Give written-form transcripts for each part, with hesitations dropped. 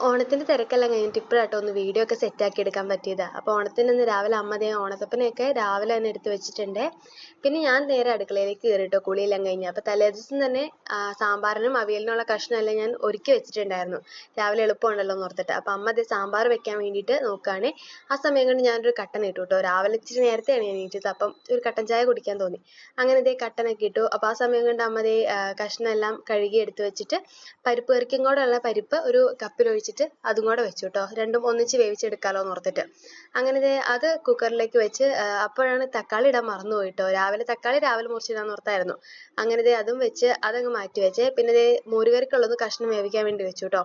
ഓണത്തിന്റെ തിരക്കെല്ലാം കഴിഞ്ഞിട്ട് ഇപ്പോഴാട്ടോ ഒന്ന് വീഡിയോ ഒക്കെ സെറ്റ് ആക്കി എടുക്കാൻ പറ്റിയത്. അപ്പോൾ ഓണത്തിന് ഇന്ന് രാവിലെ അമ്മ ദേ ഓണത്തപ്പനെയൊക്കെ രാവിലെ തന്നെ എടുത്ത് വെച്ചിട്ടുണ്ട്. പിന്നെ ഞാൻ നേരെ അടുക്കളയിലേക്ക് കയറിട്ടോ കുളിയെല്ലാം കഴിഞ്ഞ്. അപ്പോൾ തലേദിവസം തന്നെ സാമ്പാറിനും അവിയലിനുള്ള കഷ്ണമെല്ലാം ഞാൻ ഒരുക്കി വെച്ചിട്ടുണ്ടായിരുന്നു, രാവിലെ എളുപ്പമുണ്ടല്ലോ എന്ന് ഓർത്തിട്ട്. അപ്പോൾ അമ്മ ദേ സാമ്പാർ വെക്കാൻ വേണ്ടിയിട്ട് നോക്കുകയാണ്. ആ സമയം കൊണ്ട് ഞാനൊരു കട്ടൻ ഇട്ടു കേട്ടോ. രാവിലെ ഇച്ചിരി നേരത്തെയാണ് ഞാൻ എണീറ്റത്, അപ്പം ഒരു കട്ടൻ ചായ കുടിക്കാൻ തോന്നി. അങ്ങനെ ദേ കട്ടനൊക്കെ ഇട്ടു. അപ്പോൾ ആ സമയം കൊണ്ട് അമ്മ ദേ കഷ്ണം എല്ലാം കഴുകി എടുത്ത് വെച്ചിട്ട് പരിപ്പ് കറിക്കും കൂടെ ഉള്ള പരിപ്പ് ഒരു കപ്പിലൊഴിച്ചിട്ട് അതും കൂടെ വെച്ചു കേട്ടോ. രണ്ടും ഒന്നിച്ച് വേവിച്ചെടുക്കാമല്ലോ എന്ന് ഓർത്തിട്ട്. അങ്ങനെ അത് കുക്കറിലേക്ക് വെച്ച് അപ്പോഴാണ് തക്കാളി ഇടാൻ മറന്നു പോയിട്ടോ. തക്കാളി രാവിലെ മുറിച്ചിടാന്ന് ഓർത്തായിരുന്നു. അങ്ങനെ അതും വെച്ച് അതങ്ങ് മാറ്റി വെച്ചേ. പിന്നെ മോരുകറിക്കുള്ളത് കഷ്ണം വേവിക്കാൻ വേണ്ടി വെച്ചു കേട്ടോ.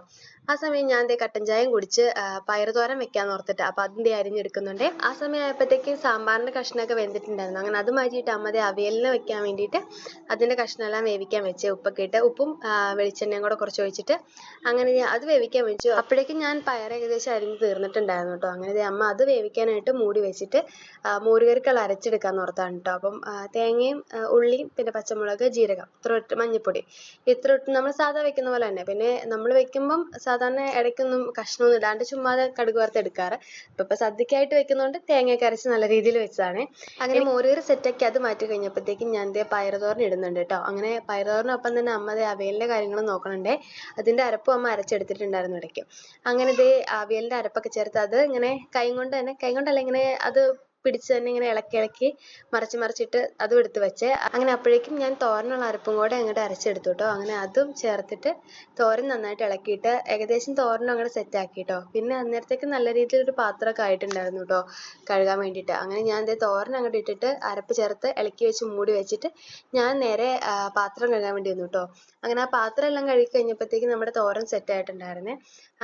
ആ സമയം ഞാൻ കട്ടൻ ചായയും കുടിച്ച് പയറുതോരൻ വെക്കാന്ന് ഓർത്തിട്ട് അപ്പോൾ അതിൻ്റെ അരിഞ്ഞെടുക്കുന്നുണ്ട്. ആ സമയം ആയപ്പോഴത്തേക്ക് സാമ്പാറിൻ്റെ കഷ്ണമൊക്കെ വെന്തിട്ടുണ്ടായിരുന്നു. അങ്ങനെ അത് മാറ്റിയിട്ട് അമ്മ അവിയലിനെ വെക്കാൻ വേണ്ടിയിട്ട് അതിൻ്റെ കഷ്ണമെല്ലാം വേവിക്കാൻ വെച്ച് ഉപ്പൊക്കെ ഇട്ട് ഉപ്പും വെളിച്ചെണ്ണയും കൂടെ കുറച്ച് ഒഴിച്ചിട്ട് അങ്ങനെ അത് വേവിക്കാൻ വെച്ചു. അപ്പോഴേക്കും ഞാൻ പയർ ഏകദേശം അരിഞ്ഞ് തീർന്നിട്ടുണ്ടായിരുന്നു കേട്ടോ. അങ്ങനെ അമ്മ അത് വേവിക്കാനായിട്ട് മൂടി വെച്ചിട്ട് മോരുകറിക്കുള്ള അരച്ചെടുക്കാന്ന് ഓർത്താണ് കേട്ടോ. അപ്പം തേങ്ങയും ഉള്ളിയും പിന്നെ പച്ചമുളക് ജീരകം ഇത്ര ഇട്ട് മഞ്ഞൾപ്പൊടി ഇത്ര ഇട്ട് നമ്മൾ സാധാ വെക്കുന്ന പോലെ തന്നെ. പിന്നെ നമ്മൾ വെക്കുമ്പം സാധാരണ ഇടയ്ക്കൊന്നും കഷ്ണമൊന്നും ഇടാണ്ട് ചുമ്മാതെ കടുക് വറുത്ത് എടുക്കാറ്. ഇപ്പൊ സദ്യക്കായിട്ട് വെക്കുന്നതുകൊണ്ട് തേങ്ങയൊക്കെ അരച്ച് നല്ല രീതിയിൽ വെച്ചതാണ്. അങ്ങനെ മോരുകറി സെറ്റാക്കി അത് മാറ്റി കഴിഞ്ഞപ്പോഴത്തേക്കും ഞാൻ പയറുതോരൻ ഇടുന്നുണ്ട് കേട്ടോ. അങ്ങനെ പയറുതോരനൊപ്പം തന്നെ അമ്മ അവിയലിൻ്റെ കാര്യങ്ങൾ നോക്കണുണ്ടേ. അതിൻ്റെ അരപ്പും അമ്മ അരച്ചെടുത്തിട്ടുണ്ടായിരുന്നു ഇടയ്ക്ക്. അങ്ങനെ അവിയലിൻ്റെ അരപ്പൊക്കെ ചേർത്ത് അത് ഇങ്ങനെ കൈ കൊണ്ടല്ല ഇങ്ങനെ അത് പിടിച്ച് തന്നെ ഇങ്ങനെ ഇളക്കി മറിച്ചിട്ട് അതും എടുത്ത് വെച്ചേ. അങ്ങനെ അപ്പോഴേക്കും ഞാൻ തോരനുള്ള അരപ്പും കൂടെ അങ്ങോട്ട് അരച്ചെടുത്തു കേട്ടോ. അങ്ങനെ അതും ചേർത്തിട്ട് തോരൻ നന്നായിട്ട് ഇളക്കിയിട്ട് ഏകദേശം തോരനും അങ്ങോട്ട് സെറ്റ് ആക്കി കേട്ടോ. പിന്നെ അന്നേരത്തേക്ക് നല്ല രീതിയിലൊരു പാത്രമൊക്കെ ആയിട്ടുണ്ടായിരുന്നു കേട്ടോ കഴുകാൻ വേണ്ടിയിട്ട്. അങ്ങനെ ഞാൻ തോരൻ അങ്ങോട്ട് ഇട്ടിട്ട് അരപ്പ് ചേർത്ത് ഇളക്കി വെച്ച് മൂടി വെച്ചിട്ട് ഞാൻ നേരെ പാത്രം കഴുകാൻ വേണ്ടി വന്നു കേട്ടോ. അങ്ങനെ ആ പാത്രം എല്ലാം കഴുകി കഴിഞ്ഞപ്പോഴത്തേക്കും നമ്മുടെ തോരൻ സെറ്റ് ആയിട്ടുണ്ടായിരുന്നേ.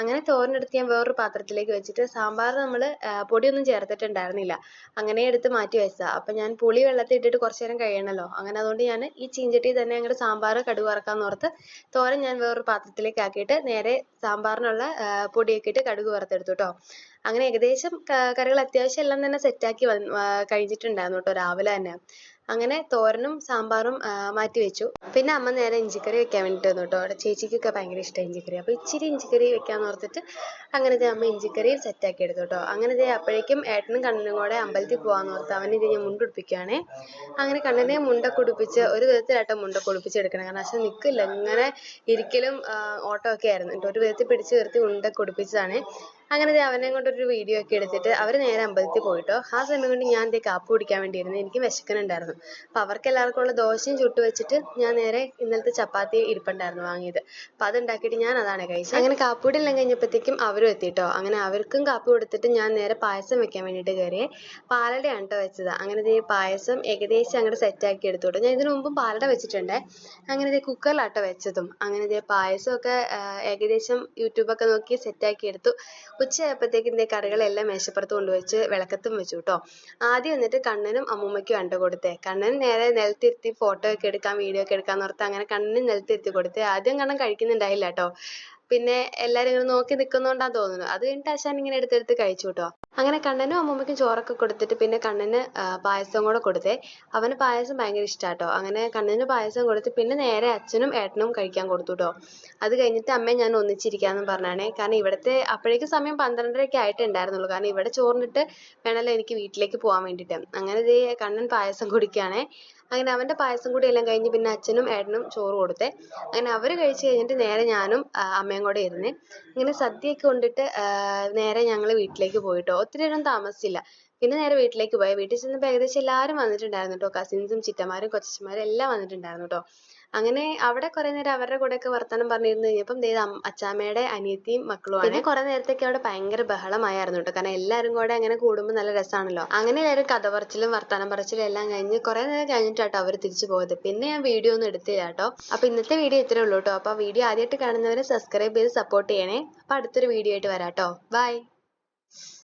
അങ്ങനെ തോരനെടുത്ത് ഞാൻ വേറൊരു പാത്രത്തിലേക്ക് വെച്ചിട്ട് സാമ്പാർ നമ്മൾ പൊടിയൊന്നും ചേർത്തിട്ടുണ്ടായിരുന്നില്ല, അങ്ങനെ എടുത്ത് മാറ്റി വെച്ചതാണ്. അപ്പം ഞാൻ പുളി വെള്ളത്തിൽ ഇട്ടിട്ട് കുറച്ച് നേരം കഴിയണമല്ലോ. അങ്ങനെ അതുകൊണ്ട് ഞാൻ ഈ ചീഞ്ചട്ടി തന്നെ അങ്ങോട്ട് സാമ്പാർ കടുക് വറക്കാമെന്ന് ഓർത്ത് തോരൻ ഞാൻ വേറൊരു പാത്രത്തിലേക്ക് ആക്കിയിട്ട് നേരെ സാമ്പാറിനുള്ള പൊടിയൊക്കെ ഇട്ട് കടുക് വറുത്തെടുത്തു കേട്ടോ. അങ്ങനെ ഏകദേശം കറികൾ അത്യാവശ്യം എല്ലാം തന്നെ സെറ്റാക്കി കഴിഞ്ഞിട്ടുണ്ടായിരുന്നു കേട്ടോ രാവിലെ തന്നെ. അങ്ങനെ തോരനും സാമ്പാറും മാറ്റി വെച്ചു. പിന്നെ അമ്മ നേരെ ഇഞ്ചിക്കറി വെക്കാൻ വേണ്ടിയിട്ട് വന്നു കേട്ടോ. അവിടെ ചേച്ചിക്കൊക്കെ ഭയങ്കര ഇഷ്ടമാണ് ഇഞ്ചിക്കറി. അപ്പോൾ ഇച്ചിരി ഇഞ്ചിക്കറി വെക്കാമെന്ന് ഓർത്തിട്ട് അങ്ങനെ അമ്മ ഇഞ്ചിക്കറിയും സെറ്റാക്കി എടുത്തു കേട്ടോ. അങ്ങനെ അപ്പോഴേക്കും ഏട്ടനും കണ്ണനും കൂടെ അമ്പലത്തിൽ പോകാമെന്ന് ഓർത്ത് അവന് ഞാൻ മുണ്ടുടുപ്പിക്കുകയാണേ. അങ്ങനെ കണ്ണനെ മുണ്ടൊക്കെ ഉടുപ്പിച്ച് ഒരു വിധത്തിലാട്ടോ മുണ്ടൊക്കെ ഉടുപ്പിച്ചെടുക്കണം. കാരണം പക്ഷെ നിൽക്കില്ല, ഇങ്ങനെ ഇരിക്കലും ഓട്ടമൊക്കെ ആയിരുന്നു കേട്ടോ. ഒരു വിധത്തിൽ പിടിച്ച് നിർത്തി മുണ്ടൊക്കെ ഉടുപ്പിച്ചതാണ്. അങ്ങനെ അവനെ കൊണ്ടൊരു വീഡിയോ ഒക്കെ എടുത്തിട്ട് അവർ നേരെ അമ്പലത്തിൽ പോയിട്ടോ. ആ സമയം കൊണ്ട് ഞാൻ കാപ്പി കുടിക്കാൻ വേണ്ടിയിരുന്നു, എനിക്ക് വിശക്കുന്നുണ്ടായിരുന്നു. അപ്പം അവർക്ക് എല്ലാവർക്കും ഉള്ള ദോശയും ചുട്ട് വെച്ചിട്ട് ഞാൻ നേരെ ഇന്നലത്തെ ചപ്പാത്തി ഇരിപ്പുണ്ടായിരുന്നു വാങ്ങിയത്, അപ്പം അതുണ്ടാക്കിയിട്ട് ഞാൻ അതാണ് കഴിച്ചത്. അങ്ങനെ കാപ്പിപ്പൊടി എല്ലാം കഴിഞ്ഞപ്പോഴത്തേക്കും അവരും എത്തിയിട്ടോ. അങ്ങനെ അവർക്കും കാപ്പി കൊടുത്തിട്ട് ഞാൻ നേരെ പായസം വെക്കാൻ വേണ്ടിയിട്ട് കയറിയേ. പാലടയാണ് കേട്ടോ വെച്ചത്. അങ്ങനെ പായസം ഏകദേശം അങ്ങോട്ട് സെറ്റാക്കി എടുത്തു കേട്ടോ. ഞാൻ ഇതിനു മുമ്പും പാലട വെച്ചിട്ടുണ്ട്. അങ്ങനെ കുക്കറിലാട്ടോ വെച്ചതും. അങ്ങനെ പായസമൊക്കെ ഏകദേശം യൂട്യൂബൊക്കെ നോക്കി സെറ്റാക്കി എടുത്തു. ഉച്ചയായപ്പോഴത്തേക്കും കറികളെല്ലാം മേശപ്പുറത്ത് കൊണ്ടുവച്ച് വിളക്കത്തും വെച്ചു കേട്ടോ. ആദ്യം എന്നിട്ട് കണ്ണനും അമ്മൂമ്മയ്ക്കും അണ്ട കൊടുത്തേ. കണ്ണൻ നേരെ നിലത്തിരുത്തി ഫോട്ടോ ഒക്കെ എടുക്കാം വീഡിയോ ഒക്കെ എടുക്കാന്ന് ഓർത്ത് അങ്ങനെ കണ്ണനും നിലത്തിരുത്തി കൊടുത്തേ. ആദ്യം കണ്ണൻ കഴിക്കുന്നുണ്ടായില്ല കേട്ടോ. പിന്നെ എല്ലാവരും ഇങ്ങനെ നോക്കി നിൽക്കുന്നോണ്ടാന്ന് തോന്നുന്നു. അത് കഴിഞ്ഞിട്ട് ആശാൻ ഇങ്ങനെ എടുത്തെടുത്ത് കഴിച്ചു കേട്ടോ. അങ്ങനെ കണ്ണനും അമ്മൂമ്മയ്ക്കും ചോറൊക്കെ കൊടുത്തിട്ട് പിന്നെ കണ്ണന് പായസം കൂടെ കൊടുത്തേ. അവന് പായസം ഭയങ്കര ഇഷ്ടാട്ടോ. അങ്ങനെ കണ്ണന് പായസം കൊടുത്ത് പിന്നെ നേരെ അച്ഛനും ഏട്ടനും കഴിക്കാൻ കൊടുത്തു കേട്ടോ. അത് കഴിഞ്ഞിട്ട് അമ്മയും ഞാൻ ഒന്നിച്ചിരിക്കാന്ന് പറഞ്ഞാണേ. കാരണം ഇവിടുത്തെ അപ്പോഴേക്കും സമയം 12:30 ആയിട്ടുണ്ടായിരുന്നുള്ളൂ. കാരണം ഇവിടെ ചോറിനിട്ട് വേണമല്ലോ എനിക്ക് വീട്ടിലേക്ക് പോകാൻ വേണ്ടിയിട്ട്. അങ്ങനെ കണ്ണൻ പായസം കുടിക്കുകയാണേ. അങ്ങനെ അവൻ്റെ പായസം കൂടി എല്ലാം കഴിഞ്ഞ് പിന്നെ അച്ഛനും ഏട്ടനും ചോറ് കൊടുത്തേ. അങ്ങനെ അവർ കഴിച്ച് കഴിഞ്ഞിട്ട് നേരെ ഞാനും അമ്മയും കൂടെ ഇരുന്നേ. ഇങ്ങനെ സദ്യയൊക്കെ കൊണ്ടിട്ട് നേരെ ഞങ്ങൾ വീട്ടിലേക്ക് പോയിട്ടോ. ഒത്തിരി നേരം താമസിച്ചില്ല. പിന്നെ നേരെ വീട്ടിലേക്ക് പോയി. വീട്ടിൽ ചെന്നപ്പോൾ ഏകദേശം എല്ലാവരും വന്നിട്ടുണ്ടായിരുന്നു കേട്ടോ. കസിൻസും ചിറ്റന്മാരും കൊച്ചന്മാരും എല്ലാം വന്നിട്ടുണ്ടായിരുന്നു കേട്ടോ. അങ്ങനെ അവിടെ കുറെ നേരം അവരുടെ കൂടെയൊക്കെ വർത്തമാനം പറഞ്ഞിരുന്നു കഴിഞ്ഞപ്പം അച്ചാമ്മയുടെ അനിയത്തിയും മക്കളുമാണ്. പിന്നെ കുറെ നേരത്തേക്ക് അവിടെ ഭയങ്കര ബഹളമായിരുന്നു കേട്ടോ. കാരണം എല്ലാവരും കൂടെ അങ്ങനെ കൂടുമ്പോൾ നല്ല രസമാണല്ലോ. അങ്ങനെ എല്ലാവരും കഥ പറച്ചിലും വർത്തമാനം പറച്ചിലും എല്ലാം കഴിഞ്ഞ് കുറെ നേരം കഴിഞ്ഞിട്ടാട്ടോ അവർ തിരിച്ചു പോയത്. പിന്നെ ഞാൻ വീഡിയോ ഒന്നും എടുത്തില്ല കേട്ടോ. അപ്പൊ ഇന്നത്തെ വീഡിയോ ഇത്രേ ഉള്ളൂ കേട്ടോ. അപ്പൊ വീഡിയോ ആദ്യമായിട്ട് കാണുന്നവരെ സബ്സ്ക്രൈബ് ചെയ്ത് സപ്പോർട്ട് ചെയ്യണേ. അപ്പൊ അടുത്തൊരു വീഡിയോ ആയിട്ട് വരാം കേട്ടോ. ബൈ.